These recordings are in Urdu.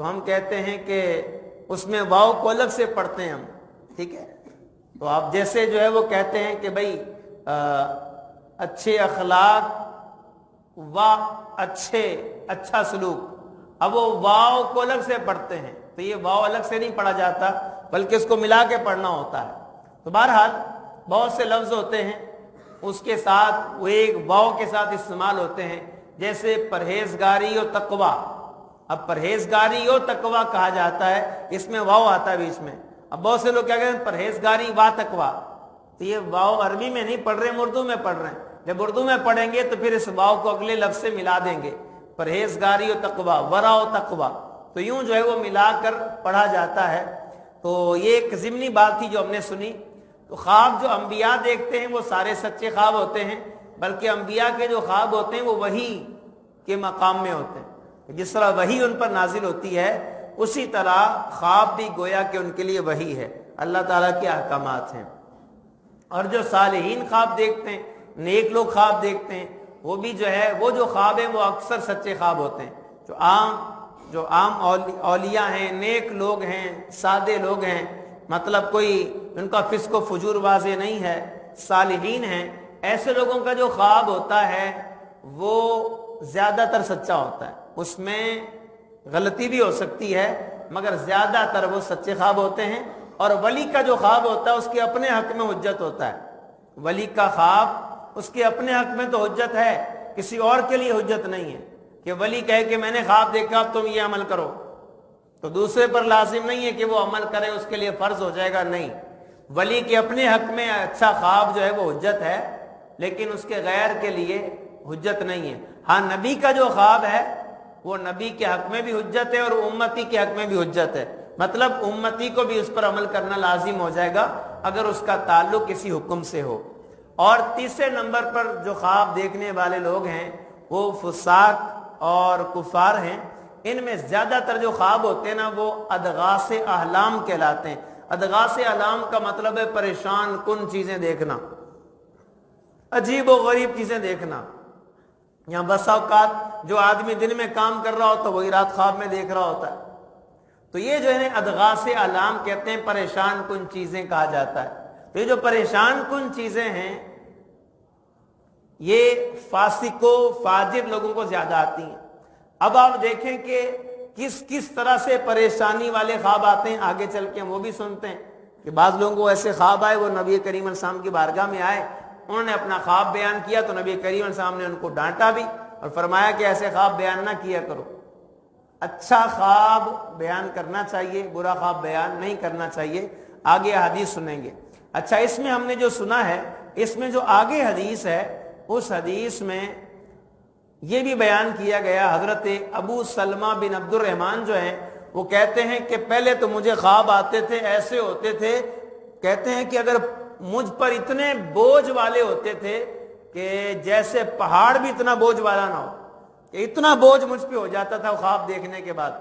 تو ہم کہتے ہیں کہ اس میں واو کو الگ سے پڑھتے ہیں ہم، ٹھیک ہے؟ تو آپ جیسے جو ہے وہ کہتے ہیں کہ بھائی اچھے اخلاق و اچھا سلوک، اب وہ واو کو الگ سے پڑھتے ہیں، تو یہ واو الگ سے نہیں پڑھا جاتا بلکہ اس کو ملا کے پڑھنا ہوتا ہے۔ تو بہرحال بہت سے لفظ ہوتے ہیں اس کے ساتھ وہ ایک واو کے ساتھ استعمال ہوتے ہیں، جیسے پرہیزگاری و تقوی۔ اب پرہیزگاری و تقوی کہا جاتا ہے، اس میں واو آتا ہے بیچ میں۔ اب بہت سے لوگ کیا کہتے ہیں پرہیزگاری و تقوی، تو یہ واو عربی میں نہیں پڑھ رہے ہیں، اردو میں پڑھ رہے ہیں۔ جب اردو میں پڑھیں گے تو پھر اس واو کو اگلے لفظ سے ملا دیں گے، پرہیزگاری و تقوی، ورع و تقوی، تو یوں جو ہے وہ ملا کر پڑھا جاتا ہے۔ تو یہ ایک ضمنی بات تھی جو ہم نے سنی۔ تو خواب جو انبیاء دیکھتے ہیں وہ سارے سچے خواب ہوتے ہیں، بلکہ انبیاء کے جو خواب ہوتے ہیں وہ وحی کے مقام میں ہوتے ہیں۔ جس طرح وحی ان پر نازل ہوتی ہے اسی طرح خواب بھی گویا کہ ان کے لیے وحی ہے، اللہ تعالیٰ کے احکامات ہیں۔ اور جو صالحین خواب دیکھتے ہیں، نیک لوگ خواب دیکھتے ہیں، وہ بھی جو ہے وہ جو خواب ہیں وہ اکثر سچے خواب ہوتے ہیں۔ جو عام اولیاء ہیں، نیک لوگ ہیں، سادے لوگ ہیں، مطلب کوئی ان کا فسق و فجور واضح نہیں ہے، صالحین ہیں، ایسے لوگوں کا جو خواب ہوتا ہے وہ زیادہ تر سچا ہوتا ہے۔ اس میں غلطی بھی ہو سکتی ہے مگر زیادہ تر وہ سچے خواب ہوتے ہیں۔ اور ولی کا جو خواب ہوتا ہے اس کے اپنے حق میں حجت ہوتا ہے۔ ولی کا خواب اس کے اپنے حق میں تو حجت ہے، کسی اور کے لیے حجت نہیں ہے کہ ولی کہے کہ میں نے خواب دیکھا اب تم یہ عمل کرو، تو دوسرے پر لازم نہیں ہے کہ وہ عمل کرے، اس کے لیے فرض ہو جائے گا، نہیں۔ ولی کے اپنے حق میں اچھا خواب جو ہے وہ حجت ہے، لیکن اس کے غیر کے لیے حجت نہیں ہے۔ ہاں نبی کا جو خواب ہے وہ نبی کے حق میں بھی حجت ہے اور امتی کے حق میں بھی حجت ہے، مطلب امتی کو بھی اس پر عمل کرنا لازم ہو جائے گا اگر اس کا تعلق کسی حکم سے ہو۔ اور تیسرے نمبر پر جو خواب دیکھنے والے لوگ ہیں وہ فساق اور کفار ہیں۔ ان میں زیادہ تر جو خواب ہوتے ہیں نا وہ ادغاث احلام کہلاتے ہیں۔ ادغاث احلام کا مطلب ہے پریشان کن چیزیں دیکھنا، عجیب و غریب چیزیں دیکھنا۔ یہاں بس اوقات جو آدمی دن میں کام کر رہا ہوتا ہے وہی رات خواب میں دیکھ رہا ہوتا ہے۔ تو یہ جو ہے ادغاث احلام کہتے ہیں، پریشان کن چیزیں کہا جاتا ہے۔ تو یہ جو پریشان کن چیزیں ہیں یہ فاسق و فاجر لوگوں کو زیادہ آتی ہیں۔ اب آپ دیکھیں کہ کس طرح سے پریشانی والے خواب آتے ہیں، آگے چل کے ہم وہ بھی سنتے ہیں کہ بعض لوگوں کو ایسے خواب آئے، وہ نبی کریم علیہ السلام کی بارگاہ میں آئے، انہوں نے اپنا خواب بیان کیا تو نبی کریم علیہ السلام نے ان کو ڈانٹا بھی اور فرمایا کہ ایسے خواب بیان نہ کیا کرو، اچھا خواب بیان کرنا چاہیے، برا خواب بیان نہیں کرنا چاہیے۔ آگے حدیث سنیں گے۔ اچھا، اس میں ہم نے جو سنا ہے، اس میں جو آگے حدیث ہے اس حدیث میں یہ بھی بیان کیا گیا، حضرت ابو سلمہ بن عبد الرحمن جو ہیں وہ کہتے ہیں کہ پہلے تو مجھے خواب آتے تھے، ایسے ہوتے تھے، کہتے ہیں کہ اگر مجھ پر اتنے بوجھ والے ہوتے تھے کہ جیسے پہاڑ بھی اتنا بوجھ والا نہ ہو، کہ اتنا بوجھ مجھ پہ ہو جاتا تھا خواب دیکھنے کے بعد۔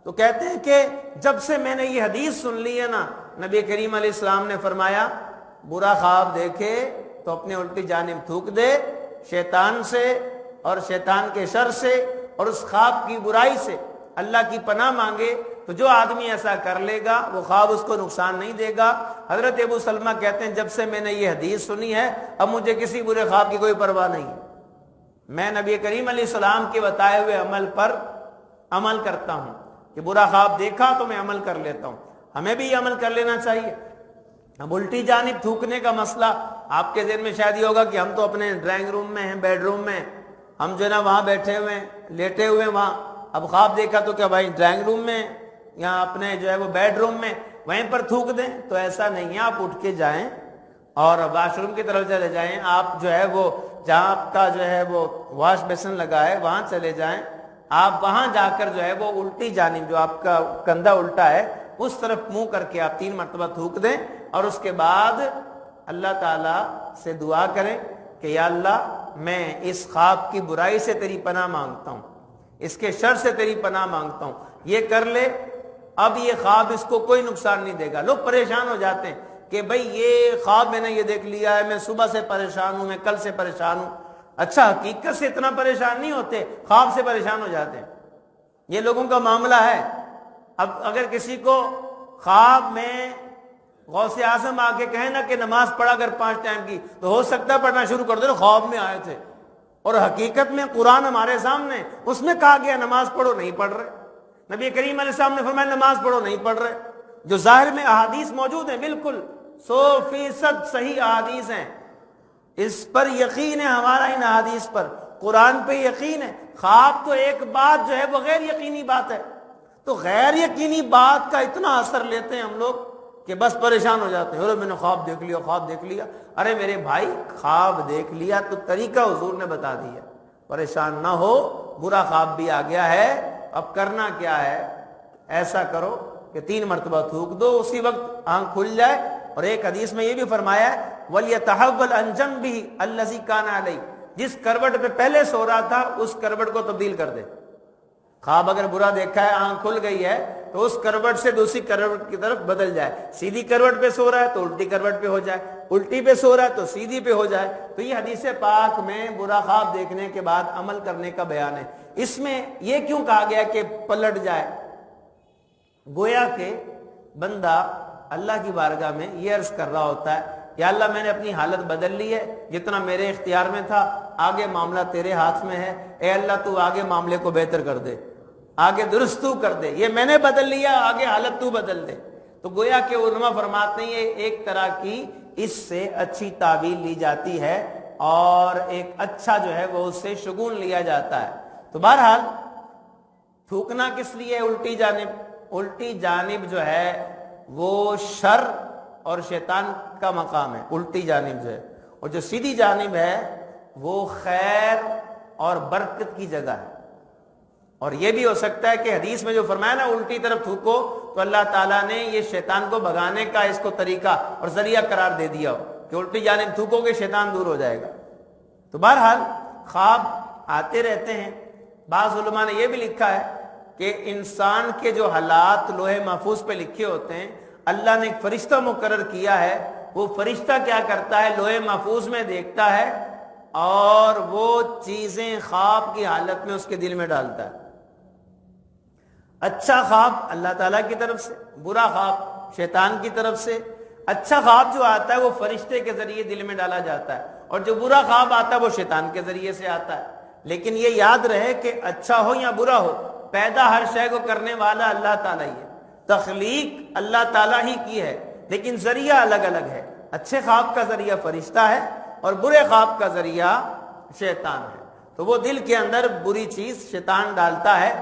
تو کہتے ہیں کہ جب سے میں نے یہ حدیث سن لی ہے نا، نبی کریم علیہ السلام نے فرمایا برا خواب دیکھے تو اپنے الٹی جانب تھوک دے، شیطان سے اور شیطان کے شر سے اور اس خواب کی برائی سے اللہ کی پناہ مانگے، تو جو آدمی ایسا کر لے گا وہ خواب اس کو نقصان نہیں دے گا۔ حضرت ابو سلمہ کہتے ہیں جب سے میں نے یہ حدیث سنی ہے اب مجھے کسی برے خواب کی کوئی پرواہ نہیں ہے، میں نبی کریم علیہ السلام کے بتائے ہوئے عمل پر عمل کرتا ہوں، کہ برا خواب دیکھا تو میں عمل کر لیتا ہوں۔ ہمیں بھی یہ عمل کر لینا چاہیے۔ اب الٹی جانب تھوکنے کا مسئلہ آپ کے ذہن میں شاید یہ ہوگا کہ ہم تو اپنے ڈرائنگ روم میں ہیں، بیڈ روم میں، ہم جو ہے نا وہاں بیٹھے ہوئے ہیں، لیٹے ہوئے ہیں وہاں، اب خواب دیکھا تو کیا بھائی ڈرائنگ روم میں یا اپنے جو ہے وہ بیڈ روم میں وہیں پر تھوک دیں؟ تو ایسا نہیں ہے، آپ اٹھ کے جائیں اور واش روم کی طرف چلے جائیں، آپ جو ہے وہ جہاں آپ کا جو ہے وہ واش بیسن لگا ہے وہاں چلے جائیں، آپ وہاں جا کر جو ہے وہ الٹی جانب جو آپ کا کندھا الٹا ہے اس طرف منہ کر کے آپ 3 مرتبہ تھوک دیں، اور اس کے بعد اللہ تعالیٰ سے دعا کریں کہ یا اللہ میں اس خواب کی برائی سے تیری پناہ مانگتا ہوں، اس کے شر سے تیری پناہ مانگتا ہوں، یہ کر لے، اب یہ خواب اس کو کوئی نقصان نہیں دے گا۔ لوگ پریشان ہو جاتے ہیں کہ بھئی یہ خواب میں نے یہ دیکھ لیا ہے، میں صبح سے پریشان ہوں، میں کل سے پریشان ہوں۔ اچھا، حقیقت سے اتنا پریشان نہیں ہوتے، خواب سے پریشان ہو جاتے ہیں، یہ لوگوں کا معاملہ ہے۔ اب اگر کسی کو خواب میں غوث اعظم آ کے کہے نا کہ نماز پڑھا کر 5 ٹائم کی، تو ہو سکتا ہے پڑھنا شروع کر دے، خواب میں آئے تھے، اور حقیقت میں قرآن ہمارے سامنے، اس میں کہا گیا نماز پڑھو، نہیں پڑھ رہے۔ نبی کریم علیہ السلام نے فرمایا نماز پڑھو، نہیں پڑھ رہے۔ جو ظاہر میں احادیث موجود ہیں، بالکل 100% صحیح احادیث ہیں، اس پر یقین ہے ہمارا، ان احادیث پر، قرآن پہ یقین ہے۔ خواب تو ایک بات جو ہے وہ غیر یقینی بات ہے، تو غیر یقینی بات کا اتنا اثر لیتے ہیں ہم لوگ کہ بس پریشان ہو جاتے ہیں، ارے میں نے خواب دیکھ لیا، خواب دیکھ لیا۔ ارے میرے بھائی، خواب دیکھ لیا تو طریقہ حضور نے بتا دیا، پریشان نہ ہو، برا خواب بھی آ گیا ہے، اب کرنا کیا ہے؟ ایسا کرو کہ 3 مرتبہ تھوک دو، اسی وقت آنکھ کھل جائے۔ اور ایک حدیث میں یہ بھی فرمایا ہے وَلْيَتَحَوَّلْ عَنْ جَنْبِهِ الَّذِي كَانَ عَلَيْهِ، جس کروٹ پہ پہلے سو رہا تھا اس کروٹ کو تبدیل کر دے۔ خواب اگر برا دیکھا ہے، آنکھ کھل گئی ہے، تو اس کروٹ سے دوسری کروٹ کی طرف بدل جائے۔ سیدھی کروٹ پہ سو رہا ہے تو الٹی کروٹ پہ ہو جائے، الٹی پہ سو رہا ہے تو سیدھی پہ ہو جائے۔ تو یہ حدیث پاک میں برا خواب دیکھنے کے بعد عمل کرنے کا بیان ہے۔ اس میں یہ کیوں کہا گیا کہ پلٹ جائے؟ گویا کہ بندہ اللہ کی بارگاہ میں یہ عرض کر رہا ہوتا ہے، یا اللہ میں نے اپنی حالت بدل لی ہے، جتنا میرے اختیار میں تھا، آگے معاملہ تیرے ہاتھ میں ہے، اے اللہ تو آگے معاملے کو بہتر کر دے، آگے درست تو کر دے، یہ میں نے بدل لیا، آگے حالت تو بدل دے۔ تو گویا کہ علماء فرماتے ہیں یہ ایک طرح کی اس سے اچھی تعبیر لی جاتی ہے، اور ایک اچھا جو ہے وہ اس سے شگون لیا جاتا ہے۔ تو بہرحال تھوکنا کس لیے؟ الٹی جانب، الٹی جانب جو ہے وہ شر اور شیطان کا مقام ہے، الٹی جانب جو ہے، اور جو سیدھی جانب ہے وہ خیر اور برکت کی جگہ ہے۔ اور یہ بھی ہو سکتا ہے کہ حدیث میں جو فرمایا نا الٹی طرف تھوکو، تو اللہ تعالیٰ نے یہ شیطان کو بھگانے کا اس کو طریقہ اور ذریعہ قرار دے دیا ہو کہ الٹی جانب تھوکو گے شیطان دور ہو جائے گا۔ تو بہرحال خواب آتے رہتے ہیں۔ بعض علماء نے یہ بھی لکھا ہے کہ انسان کے جو حالات لوح محفوظ پہ لکھے ہوتے ہیں، اللہ نے ایک فرشتہ مقرر کیا ہے، وہ فرشتہ کیا کرتا ہے؟ لوح محفوظ میں دیکھتا ہے اور وہ چیزیں خواب کی حالت میں اس کے دل میں ڈالتا ہے۔ اچھا خواب اللہ تعالیٰ کی طرف سے، برا خواب شیطان کی طرف سے۔ اچھا خواب جو آتا ہے وہ فرشتے کے ذریعے دل میں ڈالا جاتا ہے، اور جو برا خواب آتا ہے وہ شیطان کے ذریعے سے آتا ہے۔ لیکن یہ یاد رہے کہ اچھا ہو یا برا ہو، پیدا ہر شے کو کرنے والا اللہ تعالیٰ ہی ہے، تخلیق اللہ تعالیٰ ہی کی ہے، لیکن ذریعہ الگ الگ ہے۔ اچھے خواب کا ذریعہ فرشتہ ہے اور برے خواب کا ذریعہ شیطان ہے۔ تو وہ دل کے اندر بری چیز شیطان ڈالتا ہے،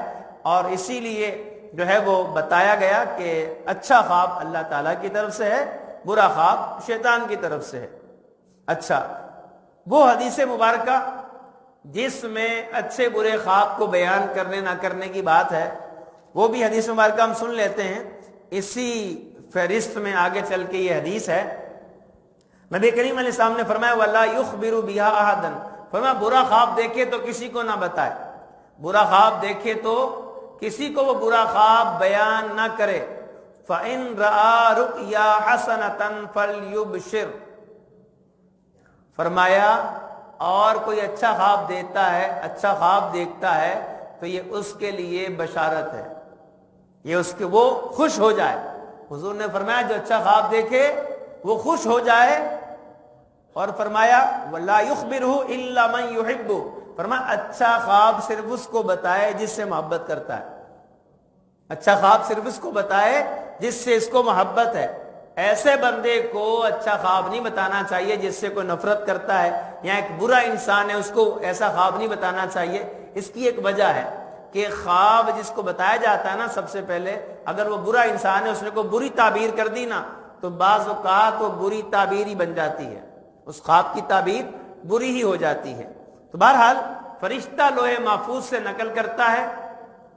اور اسی لیے جو ہے وہ بتایا گیا کہ اچھا خواب اللہ تعالیٰ کی طرف سے ہے، برا خواب شیطان کی طرف سے ہے۔ اچھا، وہ حدیث مبارکہ جس میں اچھے برے خواب کو بیان کرنے نہ کرنے کی بات ہے، وہ بھی حدیث مبارکہ ہم سن لیتے ہیں۔ اسی فہرست میں آگے چل کے یہ حدیث ہے، نبی کریم علیہ السلام نے فرمایا وَلَا يُخْبِرُ بِهَا أَحَدًا، فرمایا برا خواب دیکھے تو کسی کو نہ بتائے، برا خواب دیکھے تو کسی کو وہ برا خواب بیان نہ کرے۔ فَإِن رَآ رُؤْيَا حَسَنَةً فَلْيُبْشِرْ، فرمایا اور کوئی اچھا خواب دیتا ہے، اچھا خواب دیکھتا ہے تو یہ اس کے لیے بشارت ہے، یہ اس کے وہ خوش ہو جائے۔ حضور نے فرمایا جو اچھا خواب دیکھے وہ خوش ہو جائے، اور فرمایا وَلَا يُخْبِرْهُ إِلَّا مَنْ يُحِبُّ، فرمایا اچھا خواب صرف اس کو بتائے جس سے محبت کرتا ہے، اچھا خواب صرف اس کو بتائے جس سے اس کو محبت ہے۔ ایسے بندے کو اچھا خواب نہیں بتانا چاہیے جس سے کوئی نفرت کرتا ہے، یا ایک برا انسان ہے اس کو ایسا خواب نہیں بتانا چاہیے۔ اس کی ایک وجہ ہے کہ خواب جس کو بتایا جاتا ہے نا، سب سے پہلے اگر وہ برا انسان ہے، اس نے کوئی بری تعبیر کر دی نا، تو بعض اوقات وہ بری تعبیر ہی بن جاتی ہے، اس خواب کی تعبیر بری ہی ہو جاتی ہے۔ تو بہرحال فرشتہ لوح محفوظ سے نقل کرتا ہے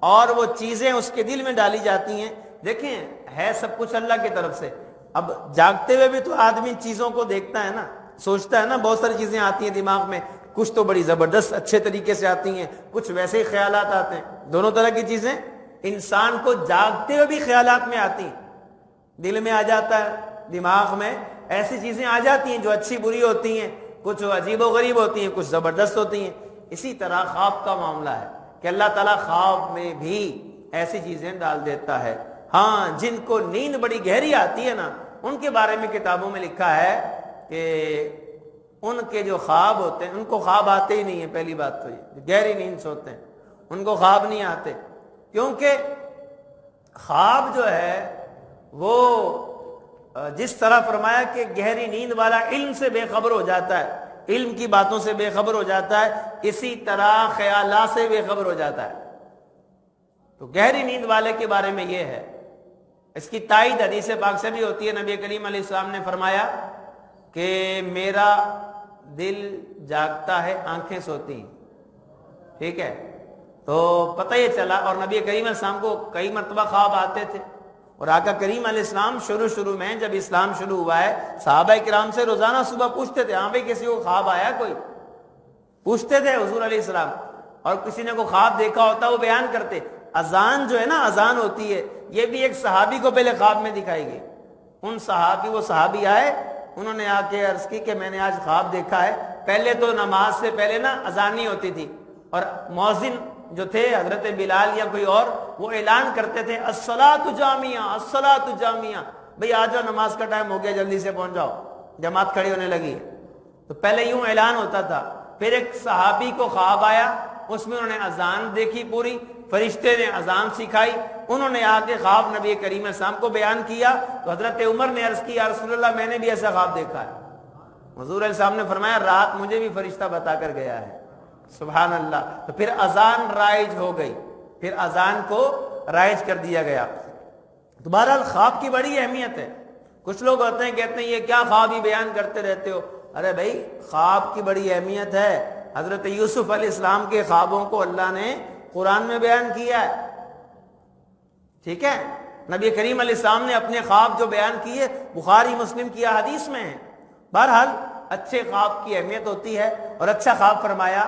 اور وہ چیزیں اس کے دل میں ڈالی جاتی ہیں۔ دیکھیں ہے سب کچھ اللہ کی طرف سے۔ اب جاگتے ہوئے بھی تو آدمی چیزوں کو دیکھتا ہے نا، سوچتا ہے نا، بہت ساری چیزیں آتی ہیں دماغ میں، کچھ تو بڑی زبردست اچھے طریقے سے آتی ہیں، کچھ ویسے ہی خیالات آتے ہیں، دونوں طرح کی چیزیں انسان کو جاگتے ہوئے بھی خیالات میں آتی ہیں، دل میں آ جاتا ہے، دماغ میں ایسی چیزیں آ جاتی ہیں جو اچھی بری ہوتی ہیں، کچھ عجیب و غریب ہوتی ہیں، کچھ زبردست ہوتی ہیں۔ اسی طرح خواب کا معاملہ ہے کہ اللہ تعالیٰ خواب میں بھی ایسی چیزیں ڈال دیتا ہے۔ ہاں جن کو نیند بڑی گہری آتی ہے نا، ان کے بارے میں کتابوں میں لکھا ہے کہ ان کے جو خواب ہوتے ہیں ان کو خواب آتے ہی نہیں ہیں. پہلی بات تو یہ گہری نیند سوتے ہیں ان کو خواب نہیں آتے، کیونکہ خواب جو ہے وہ جس طرح فرمایا کہ گہری نیند والا علم سے بے خبر ہو جاتا ہے، علم کی باتوں سے بے خبر ہو جاتا ہے، اسی طرح خیالات سے بے خبر ہو جاتا ہے. تو گہری نیند والے کے بارے میں یہ ہے. اس کی تائید حدیث پاک سے بھی ہوتی ہے. نبی کریم علیہ السلام نے فرمایا کہ میرا دل جاگتا ہے، آنکھیں سوتی. ٹھیک ہے، تو پتہ یہ چلا. اور نبی کریم علیہ السلام کو کئی مرتبہ خواب آتے تھے، اور آقا کریم علیہ السلام شروع میں جب اسلام شروع ہوا ہے صحابہ کرام سے روزانہ صبح پوچھتے تھے، ہاں بھائی کسی کو خواب آیا؟ کوئی پوچھتے تھے حضور علیہ السلام. اور کسی نے کوئی خواب دیکھا ہوتا وہ بیان کرتے. اذان جو ہے نا، اذان ہوتی ہے، یہ بھی ایک صحابی کو پہلے خواب میں دکھائی گئی. وہ صحابی آئے، انہوں نے آ کے عرض کی کہ میں نے آج خواب دیکھا ہے. پہلے تو نماز سے پہلے نا اذان نہیں ہوتی تھی، اور مؤذن جو تھے حضرت بلال یا کوئی اور، وہ اعلان کرتے تھے الصلاۃ جامعہ، الصلاۃ جامعہ، بھئی آ جاؤ نماز کا ٹائم ہو گیا، جلدی سے پہنچ جاؤ، جماعت کھڑی ہونے لگی ہے. تو پہلے یوں اعلان ہوتا تھا. پھر ایک صحابی کو خواب آیا، اس میں انہوں نے اذان دیکھی پوری، فرشتے نے اذان سکھائی، انہوں نے آ کے خواب نبی کریم علیہ السلام کو بیان کیا. تو حضرت عمر نے عرض کی یا رسول اللہ میں نے بھی ایسا خواب دیکھا ہے. حضور علیہ السلام نے فرمایا رات مجھے بھی فرشتہ بتا کر گیا ہے. سبحان اللہ. تو پھر اذان رائج ہو گئی، پھر اذان کو رائج کر دیا گیا. تو بہرحال خواب کی بڑی اہمیت ہے. کچھ لوگ ہوتے ہیں کہتے ہیں یہ کیا خواب ہی بیان کرتے رہتے ہو. ارے بھائی خواب کی بڑی اہمیت ہے. حضرت یوسف علیہ السلام کے خوابوں کو اللہ نے قرآن میں بیان کیا ہے. ٹھیک ہے، نبی کریم علیہ السلام نے اپنے خواب جو بیان کیے بخاری مسلم کی حدیث میں ہیں. بہرحال اچھے خواب کی اہمیت ہوتی ہے. اور اچھا خواب فرمایا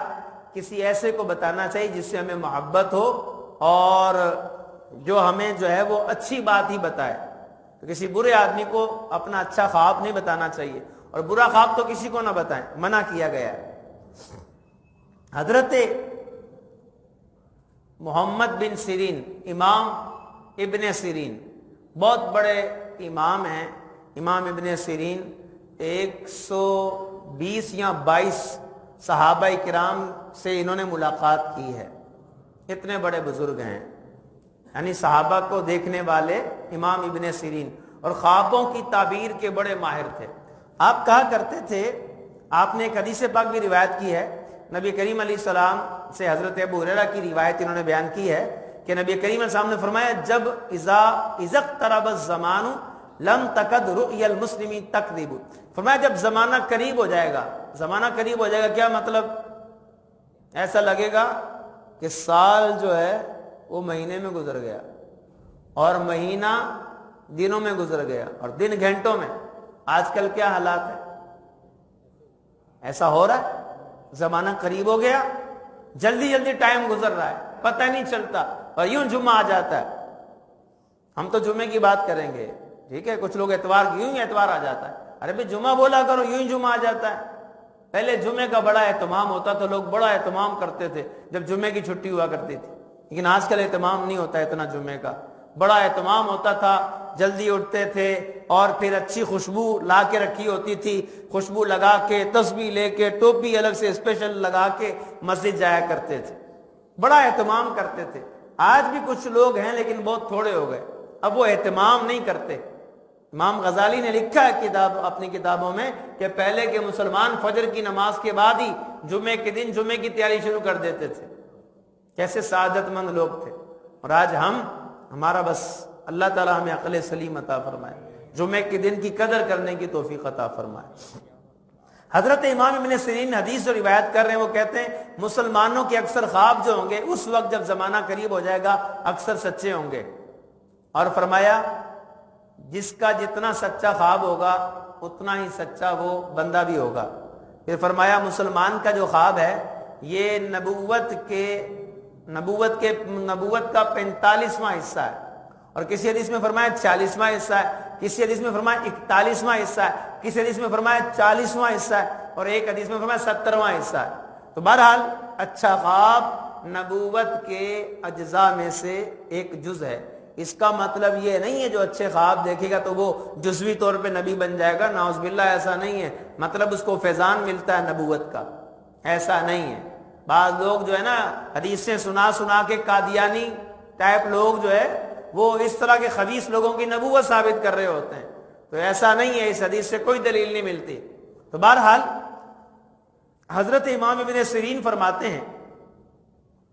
کسی ایسے کو بتانا چاہیے جس سے ہمیں محبت ہو اور جو ہمیں جو ہے وہ اچھی بات ہی بتائے. تو کسی برے آدمی کو اپنا اچھا خواب نہیں بتانا چاہیے، اور برا خواب تو کسی کو نہ بتائیں، منع کیا گیا ہے. حضرت محمد بن سیرین، امام ابن سیرین بہت بڑے امام ہیں. امام ابن سیرین 120 یا 22 صحابہ کرام سے انہوں نے ملاقات کی ہے. اتنے بڑے بزرگ ہیں، یعنی صحابہ کو دیکھنے والے امام ابن سیرین، اور خوابوں کی تعبیر کے بڑے ماہر تھے. آپ کہا کرتے تھے، آپ نے ایک حدیث پاک بھی روایت کی ہے نبی کریم علیہ السلام سے. حضرت ابو ہریرہ کی روایت انہوں نے بیان کی ہے کہ نبی کریم علیہ السلام نے فرمایا جب اذا اقترب الزمان لم تکد رؤیا المسلم تکذب. فرمایا جب زمانہ قریب ہو جائے گا. زمانہ قریب ہو جائے گا کیا مطلب؟ ایسا لگے گا کہ سال جو ہے وہ مہینے میں گزر گیا، اور مہینہ دنوں میں گزر گیا، اور دن گھنٹوں میں. آج کل کیا حالات ہے؟ ایسا ہو رہا ہے. زمانہ قریب ہو گیا، جلدی جلدی ٹائم گزر رہا ہے، پتہ نہیں چلتا، اور یوں جمعہ آ جاتا ہے. ہم تو جمعے کی بات کریں گے، ٹھیک ہے. کچھ لوگ اتوار کی، یوں ہی اتوار آ جاتا ہے. ارے بھائی جمعہ بولا کرو، یوں ہی جمعہ آ جاتا ہے. پہلے جمعے کا بڑا اہتمام ہوتا تو لوگ بڑا اہتمام کرتے تھے جب جمعے کی چھٹی ہوا کرتی تھی. لیکن آج کل اہتمام نہیں ہوتا اتنا جمعے کا. بڑا اہتمام ہوتا تھا، جلدی اٹھتے تھے، اور پھر اچھی خوشبو لا کے رکھی ہوتی تھی، خوشبو لگا کے، تسبیح لے کے، ٹوپی الگ سے اسپیشل لگا کے مسجد جایا کرتے تھے، بڑا اہتمام کرتے تھے. آج بھی کچھ لوگ ہیں لیکن بہت تھوڑے ہو گئے، اب وہ اہتمام نہیں کرتے. امام غزالی نے لکھا ہے اپنی کتابوں میں کہ پہلے کے مسلمان فجر کی نماز کے بعد ہی جمعے کے دن جمعے کی تیاری شروع کر دیتے تھے. کیسے سعادت مند لوگ تھے. اور آج ہمارا بس اللہ تعالی ہمیں عقل سلیم عطا فرمائے، جمعے کے دن کی قدر کرنے کی توفیق عطا فرمائے. حضرت امام ابن سیرین حدیث جو روایت کر رہے ہیں وہ کہتے ہیں مسلمانوں کے اکثر خواب جو ہوں گے اس وقت جب زمانہ قریب ہو جائے گا اکثر سچے ہوں گے. اور فرمایا جس کا جتنا سچا خواب ہوگا اتنا ہی سچا وہ بندہ بھی ہوگا. پھر فرمایا مسلمان کا جو خواب ہے یہ نبوت کا 45واں حصہ ہے، اور کسی حدیث میں فرمایا 40واں حصہ ہے، کسی حدیث میں فرمایا 41واں حصہ ہے، کسی حدیث میں فرمایا 40واں حصہ ہے، اور ایک حدیث میں فرمایا 70واں حصہ ہے. تو بہرحال اچھا خواب نبوت کے اجزاء میں سے ایک جز ہے. اس کا مطلب یہ نہیں ہے جو اچھے خواب دیکھے گا تو وہ جزوی طور پہ نبی بن جائے گا، نعوذ باللہ ایسا نہیں ہے، مطلب اس کو فیضان ملتا ہے نبوت کا، ایسا نہیں ہے۔ بعض لوگ جو ہے نا حدیثیں سنا سنا کے قادیانی ٹائپ لوگ جو ہے وہ اس طرح کے خبیث لوگوں کی نبوت ثابت کر رہے ہوتے ہیں، تو ایسا نہیں ہے، اس حدیث سے کوئی دلیل نہیں ملتی۔ تو بہرحال حضرت امام ابن سیرین فرماتے ہیں،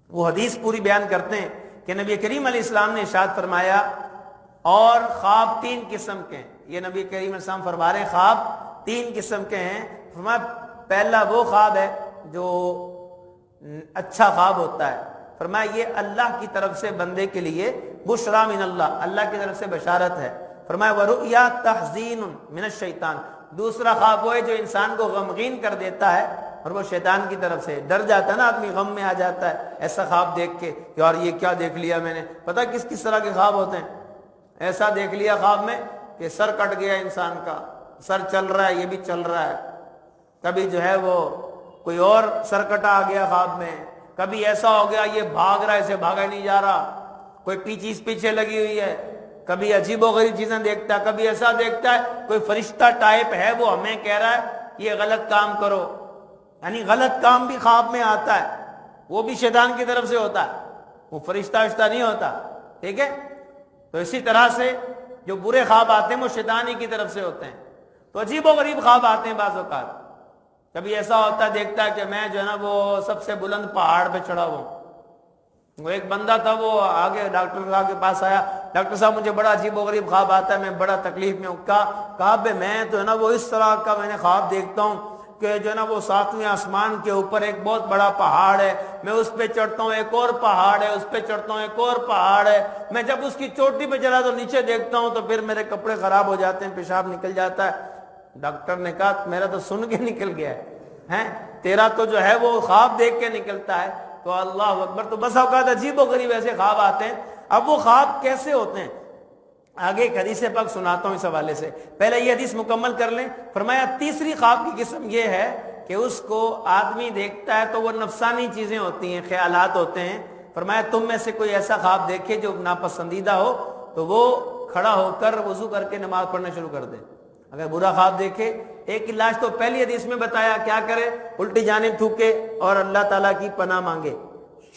وہ حدیث پوری بیان کرتے ہیں کہ نبی کریم علیہ السلام نے ارشاد فرمایا اور خواب 3 قسم کے ہیں، یہ نبی کریم علیہ السلام فرما رہے ہیں خواب 3 قسم کے ہیں۔ فرمایا پہلا وہ خواب ہے جو اچھا خواب ہوتا ہے، فرمایا یہ اللہ کی طرف سے بندے کے لیے بشرا من اللہ، اللہ کی طرف سے بشارت ہے۔ فرمایا ورؤیا تحزین من الشیطان، دوسرا خواب وہ ہے جو انسان کو غمگین کر دیتا ہے اور وہ شیطان کی طرف سے، ڈر جاتا ہے نا آدمی، غم میں آ جاتا ہے ایسا خواب دیکھ کے، یار یہ کیا دیکھ لیا میں نے۔ پتہ کس کس طرح کے خواب ہوتے ہیں؟ ایسا دیکھ لیا خواب میں کہ سر کٹ گیا انسان کا، سر چل رہا ہے، یہ بھی چل رہا ہے، کبھی جو ہے وہ کوئی اور سر کٹا آ گیا خواب میں، کبھی ایسا ہو گیا یہ بھاگ رہا ہے، اسے بھاگا ہی نہیں جا رہا، کوئی چیز پیچھے لگی ہوئی ہے، کبھی عجیب و غریب چیزیں دیکھتا ہے، کبھی ایسا دیکھتا ہے کوئی فرشتہ ٹائپ ہے وہ ہمیں کہہ رہا ہے یہ غلط کام کرو، یعنی غلط کام بھی خواب میں آتا ہے، وہ بھی شیطان کی طرف سے ہوتا ہے، وہ فرشتہ نہیں ہوتا، ٹھیک ہے؟ تو اسی طرح سے جو برے خواب آتے ہیں وہ شیطان ہی کی طرف سے ہوتے ہیں۔ تو عجیب و غریب خواب آتے ہیں بعض اوقات، کبھی ایسا ہوتا ہے دیکھتا ہے کہ میں جو ہے نا وہ سب سے بلند پہاڑ پہ چڑھا ہوا ہوں۔ وہ ایک بندہ تھا، وہ آگے ڈاکٹر صاحب کے پاس آیا، ڈاکٹر صاحب مجھے بڑا عجیب و غریب خواب آتا ہے، میں بڑا تکلیف میں ہوں۔ کہا بے میں تو ہے نا وہ اس طرح کا میں نے خواب دیکھتا ہوں کہ جو ہے نا وہ 7ویں آسمان کے اوپر ایک بہت بڑا پہاڑ ہے، میں اس پہ چڑھتا ہوں، ایک اور پہاڑ ہے، اس پہ چڑھتا ہوں، ایک اور پہاڑ ہے، میں جب اس کی چوٹی پہ چڑھا تو نیچے دیکھتا ہوں تو پھر میرے کپڑے خراب ہو جاتے ہیں، پیشاب نکل جاتا ہے۔ ڈاکٹر نے کہا میرا تو سن کے نکل گیا ہے، تیرا تو جو ہے وہ خواب دیکھ کے نکلتا ہے۔ تو اللہ اکبر، تو بس اوقات عجیب و غریب ایسے خواب آتے ہیں۔ اب وہ خواب کیسے ہوتے ہیں آگے ایک حدیث پاک سناتا ہوں اس حوالے سے، پہلے یہ حدیث مکمل کر لیں۔ فرمایا تیسری خواب کی قسم یہ ہے کہ اس کو آدمی دیکھتا ہے تو وہ نفسانی چیزیں ہوتی ہیں، خیالات ہوتے ہیں۔ فرمایا تم میں سے کوئی ایسا خواب دیکھے جو ناپسندیدہ ہو تو وہ کھڑا ہو کر وضو کر کے نماز پڑھنا شروع کر دے۔ اگر برا خواب دیکھے، ایک علاج تو پہلی حدیث میں بتایا کیا کرے، الٹی جانب تھوکے اور اللہ تعالیٰ کی پناہ مانگے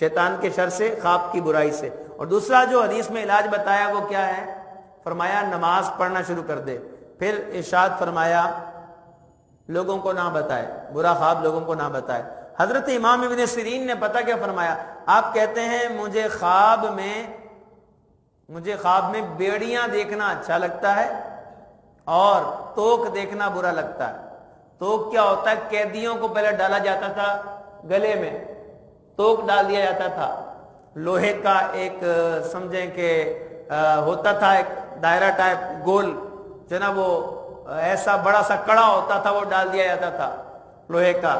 شیطان کے شر سے، خواب کی برائی سے۔ اور دوسرا جو حدیث میں علاج بتایا وہ کیا ہے؟ فرمایا نماز پڑھنا شروع کر دے۔ پھر ارشاد فرمایا لوگوں کو نہ بتائے، برا خواب لوگوں کو نہ بتائے۔ حضرت امام ابن سیرین نے پتہ کیا فرمایا؟ آپ کہتے ہیں مجھے خواب میں بیڑیاں دیکھنا اچھا لگتا ہے اور توک دیکھنا برا لگتا ہے۔ توک کیا ہوتا ہے؟ قیدیوں کو پہلے ڈالا جاتا تھا گلے میں، توک ڈال دیا جاتا تھا، لوہے کا ایک سمجھیں کہ ہوتا تھا ایک دائرہ ٹائپ گول، جو ہے نا وہ ایسا بڑا سا کڑا ہوتا تھا، وہ ڈال دیا جاتا تھا لوہے کا،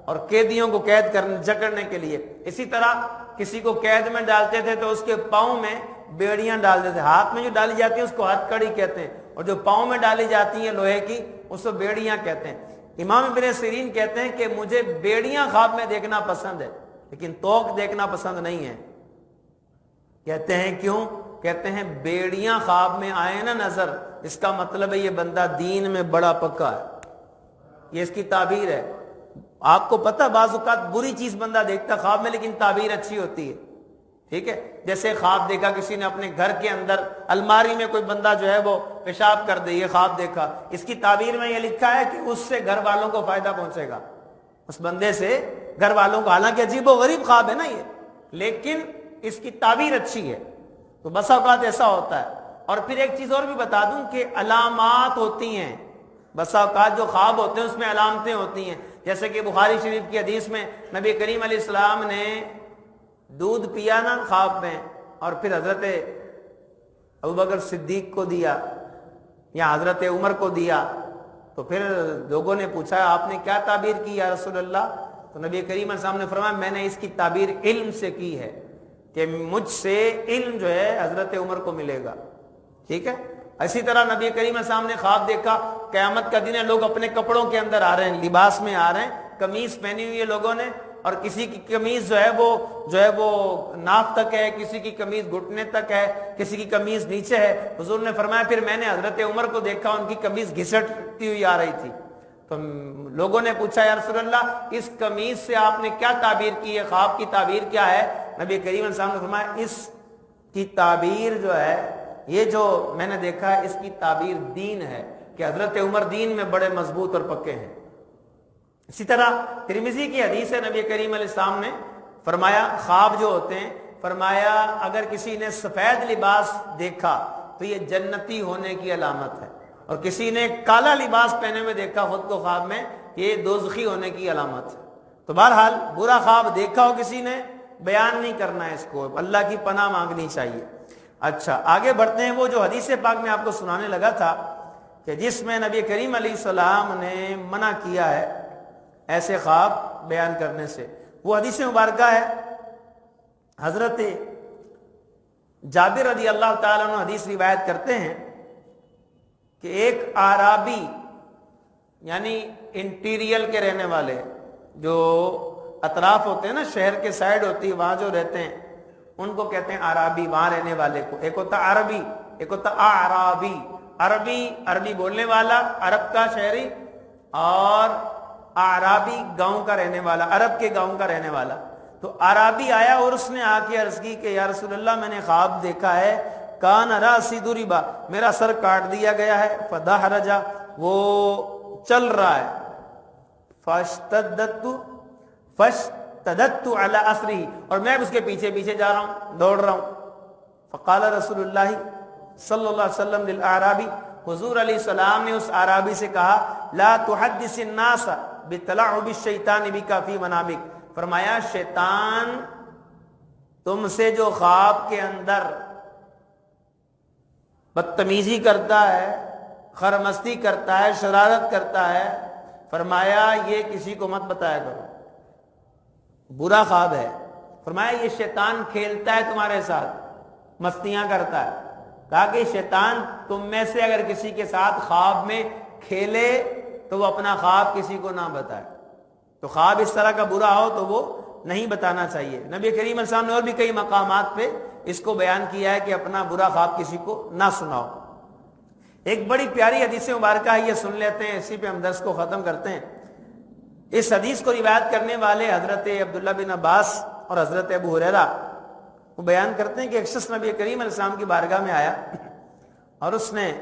اور قیدیوں کو قید کرنے جکڑنے کے لیے۔ اسی طرح کسی کو قید میں ڈالتے تھے تو اس کے پاؤں میں بیڑیاں ڈال دیتے، ہاتھ میں جو ڈالی جاتی ہیں اس کو ہتھ کڑی کہتے ہیں، اور جو پاؤں میں ڈالی جاتی ہیں لوہے کی اس کو بیڑیاں کہتے ہیں۔ امام ابن سیرین کہتے ہیں کہ مجھے بیڑیاں خواب میں دیکھنا پسند ہے لیکن توق دیکھنا پسند نہیں ہے۔ کہتے ہیں کیوں؟ کہتے ہیں بیڑیاں خواب میں آئے نا نظر، اس کا مطلب ہے یہ بندہ دین میں بڑا پکا ہے، یہ اس کی تعبیر ہے۔ آپ کو پتہ بعض اوقات بری چیز بندہ دیکھتا خواب میں لیکن تعبیر اچھی ہوتی ہے، ٹھیک ہے؟ جیسے خواب دیکھا کسی نے اپنے گھر کے اندر الماری میں کوئی بندہ جو ہے وہ پیشاب کر دے، یہ خواب دیکھا، اس کی تعبیر میں یہ لکھا ہے کہ اس سے گھر والوں کو فائدہ پہنچے گا، اس بندے سے گھر والوں کو، حالانکہ عجیب و غریب خواب ہے نا یہ، لیکن اس کی تعبیر اچھی ہے۔ تو بسا اوقات ایسا ہوتا ہے۔ اور پھر ایک چیز اور بھی بتا دوں کہ علامات ہوتی ہیں، بسا اوقات جو خواب ہوتے ہیں اس میں علامتیں ہوتی ہیں، جیسے کہ بخاری شریف کی حدیث میں نبی کریم علیہ السلام نے دودھ پیا نا خواب میں، اور پھر حضرت ابوبکر صدیق کو دیا یا حضرت عمر کو دیا، تو پھر لوگوں نے پوچھا آپ نے کیا تعبیر کی یا رسول اللہ؟ تو نبی کریم علیہ السلام نے فرمایا میں نے اس کی تعبیر علم سے کی ہے کہ مجھ سے علم جو ہے حضرت عمر کو ملے گا، ٹھیک ہے؟ اسی طرح نبی کریم علیہ السلام نے خواب دیکھا قیامت کا دن ہے، لوگ اپنے کپڑوں کے اندر آ رہے ہیں، لباس میں آ رہے ہیں، قمیص پہنی ہوئی ہے لوگوں نے، اور کسی کی قمیض جو ہے وہ ناف تک ہے، کسی کی قمیض گھٹنے تک ہے، کسی کی قمیض نیچے ہے۔ حضور نے فرمایا پھر میں نے حضرت عمر کو دیکھا، ان کی قمیض گھسٹتی ہوئی آ رہی تھی، تو لوگوں نے پوچھا یا رسول اللہ اس قمیض سے آپ نے کیا تعبیر کی ہے، خواب کی تعبیر کیا ہے؟ نبی کریم علیہ السلام نے فرمایا اس کی تعبیر جو ہے، یہ جو میں نے دیکھا ہے اس کی تعبیر دین ہے، کہ حضرت عمر دین میں بڑے مضبوط اور پکے ہیں۔ اسی طرح ترمذی کی حدیث ہے، نبی کریم علیہ السلام نے فرمایا خواب جو ہوتے ہیں، فرمایا اگر کسی نے سفید لباس دیکھا تو یہ جنتی ہونے کی علامت ہے، اور کسی نے کالا لباس پہنے ہوئے دیکھا خود کو خواب میں، یہ دوزخی ہونے کی علامت ہے۔ تو بہرحال برا خواب دیکھا ہو کسی نے، بیان نہیں کرنا ہے، اس کو اللہ کی پناہ مانگنی چاہیے۔ اچھا آگے بڑھتے ہیں۔ وہ جو حدیث پاک میں آپ کو سنانے لگا تھا کہ جس میں نبی کریم علیہ السلام نے منع کیا ہے ایسے خواب بیان کرنے سے، وہ حدیث مبارکہ ہے حضرت جابر رضی اللہ تعالیٰ عنہ حدیث روایت کرتے ہیں کہ ایک اعرابی، یعنی انٹیریل کے رہنے والے، جو اطراف ہوتے ہیں نا، شہر کے سائڈ ہوتی ہے وہاں جو رہتے ہیں ان کو کہتے ہیں اعرابی، وہاں رہنے والے کو۔ ایک ہوتا عربی، ایک ہوتا اعرابی۔ عربی بولنے والا، عرب کا شہری، اور اعرابی گاؤں کا رہنے والا، عرب کے گاؤں کا رہنے والا۔ تو اعرابی آیا اور اس نے آ کے عرض کی کہ یا رسول اللہ میں نے خواب دیکھا ہے، کان راسی ضربا، میرا سر کاٹ دیا گیا ہے، فدحرجا، وہ چل رہا ہے، فاشتدت علی اثرہ، اور میں اس کے پیچھے پیچھے جا رہا ہوں، دوڑ رہا ہوں۔ فقال رسول اللہ صلی اللہ علیہ وسلم للاعرابی، حضور علیہ السلام نے اس اعرابی سے کہا لا تحدث الناس بتلاعب الشیطان بک فی منامک، فرمایا شیطان تم سے جو خواب کے اندر بدتمیزی کرتا ہے، خرمستی کرتا ہے، شرارت کرتا ہے، فرمایا یہ کسی کو مت بتایا کرو، برا خواب ہے۔ فرمایا یہ شیطان کھیلتا ہے تمہارے ساتھ، مستیاں کرتا ہے۔ کہا کہ شیطان تم میں سے اگر کسی کے ساتھ خواب میں کھیلے تو وہ اپنا خواب کسی کو نہ بتائے، تو خواب اس طرح کا برا ہو تو وہ نہیں بتانا چاہیے۔ نبی کریم علیہ السلام نے اور بھی کئی مقامات پہ اس کو بیان کیا ہے کہ اپنا برا خواب کسی کو نہ سناؤ۔ ایک بڑی پیاری حدیث مبارکہ ہے، یہ سن لیتے ہیں، اسی پہ ہم درس کو ختم کرتے ہیں۔ اس حدیث کو روایت کرنے والے حضرت عبداللہ بن عباس اور حضرت ابو ہریرہ، وہ بیان کرتے ہیں کہ ایک شخص نبی کریم علیہ السلام کی بارگاہ میں آیا اور اس نے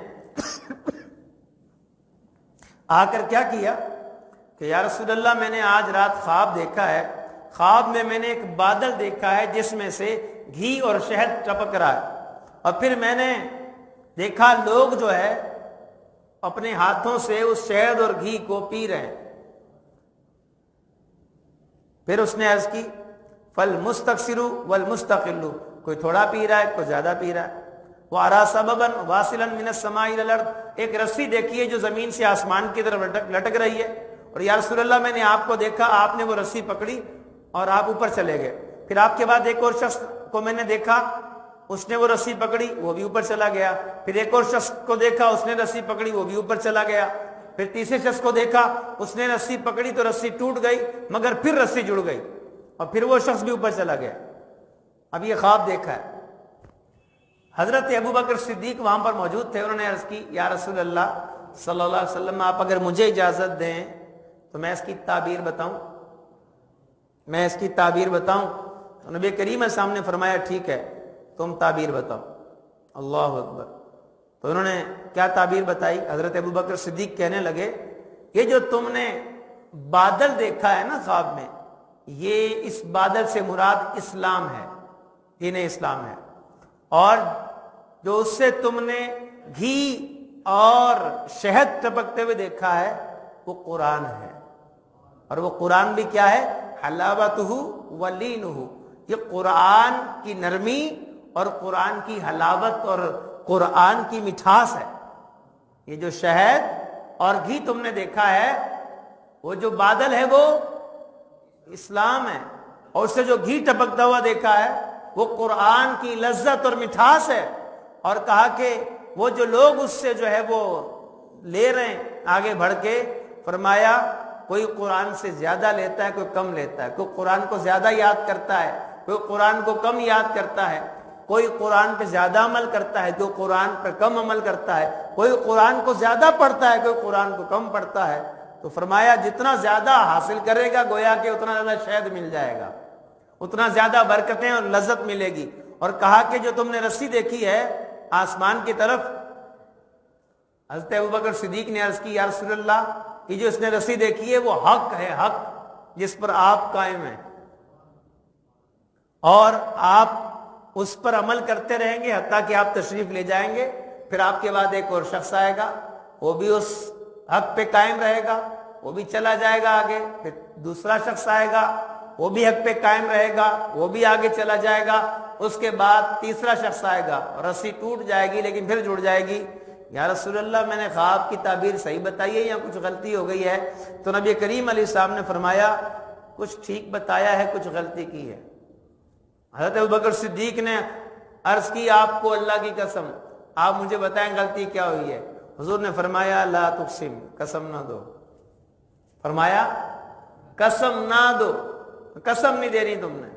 آ کر کیا کیا کہ یا رسول اللہ میں نے آج رات خواب دیکھا ہے، خواب میں نے ایک بادل دیکھا ہے جس میں سے گھی اور شہد ٹپک رہا ہے، اور پھر میں نے دیکھا لوگ جو ہے اپنے ہاتھوں سے اس شہد اور گھی کو پی رہے ہیں۔ پھر اس نے عرض کی فالمستکثر والمستقل، کوئی تھوڑا پی رہا ہے، کوئی زیادہ پی رہا ہے۔ وَأَرَى سَبَبًا وَاصِلًا مِنَ السَّمَاءِ إِلَى الْأَرْضِ، ایک رسی دیکھیے جو زمین سے آسمان کی طرف لٹک رہی ہے، اور یا رسول اللہ میں نے آپ کو دیکھا، آپ نے وہ رسی پکڑی اور آپ اوپر چلے گئے۔ پھر آپ کے بعد ایک اور شخص کو میں نے دیکھا، اس نے وہ رسی پکڑی، وہ بھی اوپر چلا گیا۔ پھر ایک اور شخص کو دیکھا، اس نے رسی پکڑی، وہ بھی اوپر چلا گیا۔ پھر تیسرے شخص کو دیکھا، اس نے رسی پکڑی تو رسی ٹوٹ گئی، مگر پھر رسی جڑ گئی، اور پھر وہ شخص بھی اوپر چلا گیا۔ اب یہ خواب دیکھا ہے۔ حضرت ابوبکر صدیق وہاں پر موجود تھے، انہوں نے عرض کی یا رسول اللہ صلی اللہ علیہ وسلم آپ اگر مجھے اجازت دیں تو میں اس کی تعبیر بتاؤں، میں اس کی تعبیر بتاؤں؟ تو نبی کریم علیہ السلام نے فرمایا ٹھیک ہے تم تعبیر بتاؤ۔ اللہ اکبر۔ تو انہوں نے کیا تعبیر بتائی؟ حضرت ابوبکر صدیق کہنے لگے یہ جو تم نے بادل دیکھا ہے نا خواب میں، یہ اس بادل سے مراد اسلام ہے، دین اسلام ہے، اور جو اس سے تم نے گھی اور شہد ٹپکتے ہوئے دیکھا ہے وہ قرآن ہے، اور وہ قرآن بھی کیا ہے؟ حلاوتہ ولینہ، یہ قرآن کی نرمی اور قرآن کی حلاوت اور قرآن کی مٹھاس ہے۔ یہ جو شہد اور گھی تم نے دیکھا ہے، وہ جو بادل ہے وہ اسلام ہے، اور اس سے جو گھی ٹپکتا ہوا دیکھا ہے وہ قرآن کی لذت اور مٹھاس ہے۔ اور کہا کہ وہ جو لوگ اس سے جو ہے وہ لے رہے ہیں آگے بڑھ کے، فرمایا کوئی قرآن سے زیادہ لیتا ہے، کوئی کم لیتا ہے، کوئی قرآن کو زیادہ یاد کرتا ہے، کوئی قرآن کو کم یاد کرتا ہے، کوئی قرآن پہ زیادہ عمل کرتا ہے، کوئی قرآن پر کم عمل کرتا ہے، کوئی قرآن کو زیادہ پڑھتا ہے، کوئی قرآن کو کم پڑھتا ہے۔ تو فرمایا جتنا زیادہ حاصل کرے گا گویا کہ اتنا زیادہ شہد مل جائے گا، اتنا زیادہ برکتیں اور لذت ملے گی۔ اور کہا کہ جو تم نے رسی دیکھی ہے آسمان کی طرف، حضرت ابوبکر صدیق نے عرض کی یا رسول اللہ، یہ جو اس نے رسی دیکھی ہے وہ حق ہے، حق جس پر آپ قائم ہیں، اور آپ اس پر عمل کرتے رہیں گے حتیٰ کہ آپ تشریف لے جائیں گے۔ پھر آپ کے بعد ایک اور شخص آئے گا، وہ بھی اس حق پہ قائم رہے گا، وہ بھی چلا جائے گا آگے۔ پھر دوسرا شخص آئے گا، وہ بھی حق پہ قائم رہے گا، وہ بھی آگے چلا جائے گا۔ اس کے بعد تیسرا شخص آئے گا، رسی ٹوٹ جائے گی لیکن پھر جڑ جائے گی۔ یا رسول اللہ میں نے خواب کی تعبیر صحیح بتائی ہے یا کچھ غلطی ہو گئی ہے؟ تو نبی کریم علیہ السلام نے فرمایا کچھ ٹھیک بتایا ہے، کچھ غلطی کی ہے۔ حضرت ابوبکر صدیق نے عرض کی آپ کو اللہ کی قسم آپ مجھے بتائیں غلطی کیا ہوئی ہے؟ حضور نے فرمایا لا تقسم، قسم نہ دو۔ فرمایا قسم نہ دو، قسم نہیں دینی تم نے۔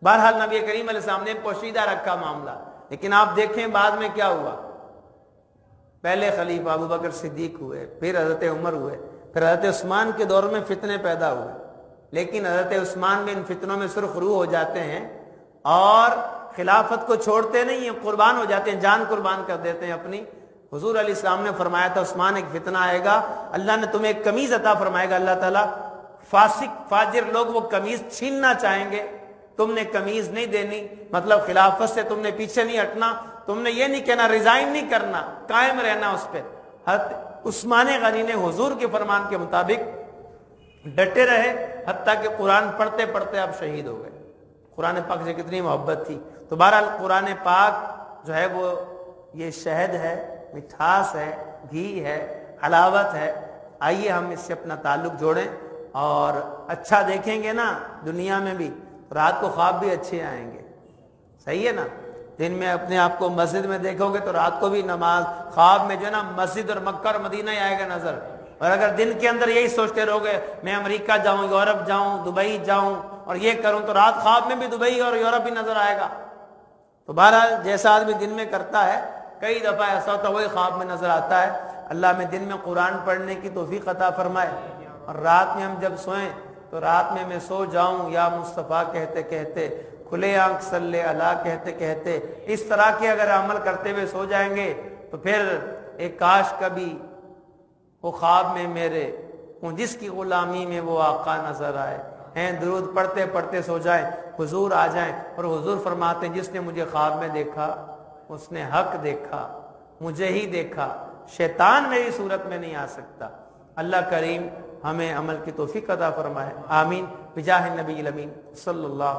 بہرحال نبی کریم علیہ السلام نے پوشیدہ رکھا معاملہ، لیکن آپ دیکھیں بعد میں کیا ہوا۔ پہلے خلیفہ ابوبکر صدیق ہوئے، پھر حضرت عمر ہوئے، پھر حضرت عثمان کے دور میں فتنے پیدا ہوئے، لیکن حضرت عثمان بھی ان فتنوں میں سرخ رو ہو جاتے ہیں اور خلافت کو چھوڑتے نہیں ہیں، قربان ہو جاتے ہیں، جان قربان کر دیتے ہیں اپنی۔ حضور علیہ السلام نے فرمایا تھا عثمان ایک فتنہ آئے گا، اللہ نے تمہیں ایک قمیض عطا فرمائے گا، اللہ تعالیٰ فاسق فاجر لوگ وہ قمیض چھیننا چاہیں گے، تم نے قمیض نہیں دینی، مطلب خلافت سے تم نے پیچھے نہیں ہٹنا، تم نے یہ نہیں کہنا ریزائن نہیں کرنا، قائم رہنا اس پہ۔ حضرت عثمان غنی نے حضور کے فرمان کے مطابق ڈٹے رہے، حتیٰ کہ قرآن پڑھتے پڑھتے آپ شہید ہو گئے۔ قرآن پاک سے کتنی محبت تھی۔ تو بہرحال قرآن پاک جو ہے وہ یہ شہد ہے، مٹھاس ہے، گھی ہے، حلاوت ہے۔ آئیے ہم اس سے اپنا تعلق جوڑیں اور اچھا دیکھیں گے نا دنیا میں بھی، رات کو خواب بھی اچھے آئیں گے، صحیح ہے نا؟ دن میں اپنے آپ کو مسجد میں دیکھو گے تو رات کو بھی نماز، خواب میں جو ہے نا مسجد اور مکہ اور مدینہ ہی آئے گا نظر۔ اور اگر دن کے اندر یہی سوچتے رہو گے میں امریکہ جاؤں، یورپ جاؤں، دبئی جاؤں اور یہ کروں، تو رات خواب میں بھی دبئی اور یورپ ہی نظر آئے گا۔ تو بہرحال جیسا آدمی دن میں کرتا ہے، کئی دفعہ ایسا ہوتا ہے وہی خواب میں نظر آتا ہے۔ اللہ میں دن میں قرآن پڑھنے کی توفیق عطا فرمائے، اور رات میں ہم جب سوئیں تو رات میں سو جاؤں یا مصطفیٰ کہتے کہتے، کھلے آنکھ صلی اللہ کہتے کہتے، اس طرح کے اگر عمل کرتے ہوئے سو جائیں گے تو پھر ایک کاش کبھی وہ خواب میں میرے ہوں جس کی غلامی میں وہ آقا نظر آئے ہیں، درود پڑھتے پڑھتے سو جائیں، حضور آ جائیں اور حضور فرماتے ہیں جس نے مجھے خواب میں دیکھا اس نے حق دیکھا، مجھے ہی دیکھا، شیطان میری صورت میں نہیں آ سکتا۔ اللہ کریم ہمیں عمل کی توفیق عطا فرمائے، آمین بجاہ النبی الامین صلی اللہ